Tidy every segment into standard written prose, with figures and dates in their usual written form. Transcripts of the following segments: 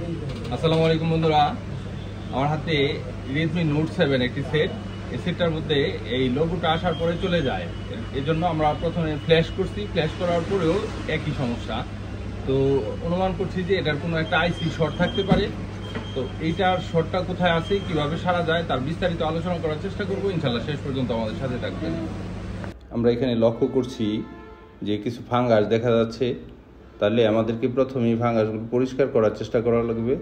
আসসালামু আলাইকুম বন্ধুরা, আমার হাতে Redmi Note 7 একটি সেট। এই সেটটার মধ্যে এই লোগোটা আসার পরে চলে যায়। এর জন্য আমরা প্রথমে ফ্ল্যাশ করছি, ফ্ল্যাশ করার পরেও একই সমস্যা। তো অনুমান করছি যে এটার কোনো একটা আইসি শর্ট থাকতে পারে। তো এইটার শর্টটা কোথায় আছে, কিভাবে সারা যায়, তার বিস্তারিত আলোচনা করার চেষ্টা করবো। ইনশাল্লাহ শেষ পর্যন্ত আমাদের সাথে থাকবেন। আমরা এখানে লক্ষ্য করছি যে কিছু ফাঙ্গাস দেখা যাচ্ছে। তাহলে আমাদেরকে প্রথমে এই ফাঙ্গাসগুলো পরিষ্কার করার চেষ্টা করা লাগবে।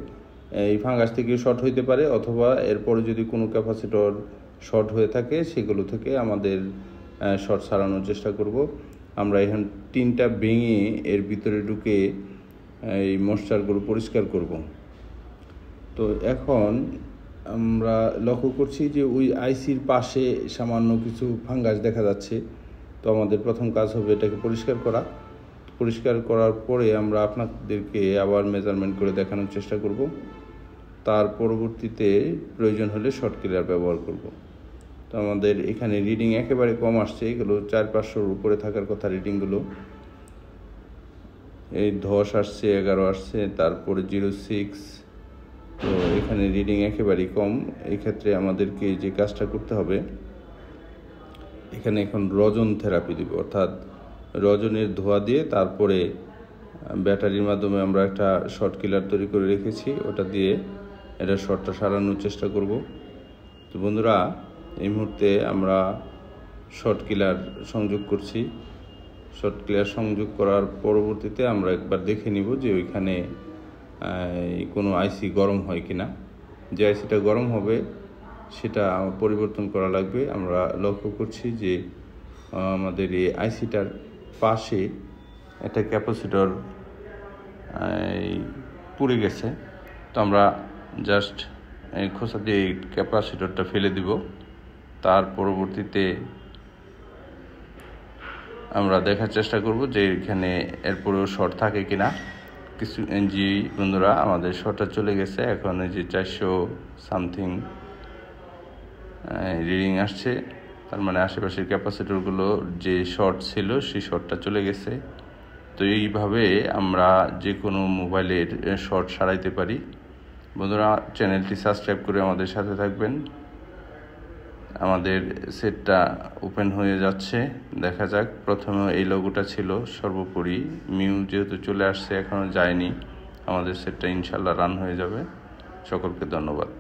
এই ফাঙ্গাস থেকে শর্ট হইতে পারে, অথবা এরপরে যদি কোনো ক্যাপাসিটর শর্ট হয়ে থাকে সেগুলো থেকে আমাদের শর্ট সারানোর চেষ্টা করব। আমরা এখন টিনটা ভেঙে এর ভিতরে ঢুকে এই ময়েশ্চারগুলো পরিষ্কার করব। তো এখন আমরা লক্ষ্য করছি যে ওই আইসির পাশে সামান্য কিছু ফাঙ্গাস দেখা যাচ্ছে। তো আমাদের প্রথম কাজ হবে এটাকে পরিষ্কার করা। পরিষ্কার করার পরে আমরা আপনাদেরকে আবার মেজারমেন্ট করে দেখানোর চেষ্টা করব। তার পরবর্তীতে প্রয়োজন হলে শর্ট ক্লিয়ার ব্যবহার করব। তো আমাদের এখানে রিডিং একেবারে কম আসছে, এগুলো 400-500-র উপরে থাকার কথা রিডিংগুলো। এই 10 আসছে, 11 আসছে, তারপরে 06। তো এখানে রিডিং একেবারেই কম। এই ক্ষেত্রে আমাদেরকে যে কাজটা করতে হবে, এখানে এখন রজন থেরাপি দিব, অর্থাৎ রজনের ধোঁয়া দিয়ে তারপরে ব্যাটারির মাধ্যমে আমরা একটা শর্ট কিলার তৈরি করে রেখেছি, ওটা দিয়ে এটা শর্টটা সারানোর চেষ্টা করব। তো বন্ধুরা, এই মুহূর্তে আমরা শর্ট কিলার সংযোগ করছি। শর্ট কিলার সংযোগ করার পরবর্তীতে আমরা একবার দেখে নিব যে ওইখানে কোনো আইসি গরম হয় কিনা। যে আইসিটা গরম হবে সেটা পরিবর্তন করা লাগবে। আমরা লক্ষ্য করছি যে আমাদের এই আইসিটার পাশে একটা ক্যাপাসিটর পুড়ে গেছে। তো আমরা জাস্ট খোসা দিয়ে এই ক্যাপাসিটরটা ফেলে দিব। তার পরবর্তীতে আমরা দেখার চেষ্টা করব যে এখানে এরপরেও শর্ট থাকে কিনা। কিছু জি বন্ধুরা, আমাদের শর্টটা চলে গেছে। এখন এই যে 400 সামথিং রিডিং আসছে, তার মানে আশেপাশের ক্যাপাসিটরগুলো যে শর্ট ছিল সেই শর্টটা চলে গেছে। তো এইভাবে আমরা যে কোনো মোবাইলের শর্ট সারাইতে পারি। বন্ধুরা, চ্যানেলটি সাবস্ক্রাইব করে আমাদের সাথে থাকবেন। আমাদের সেটটা ওপেন হয়ে যাচ্ছে, দেখা যাক। প্রথমে এই লোগোটা ছিল সর্বোপরি, মিউ যেহেতু চলে আসছে, এখনও যায়নি। আমাদের সেটটা ইনশাল্লাহ রান হয়ে যাবে। সকলকে ধন্যবাদ।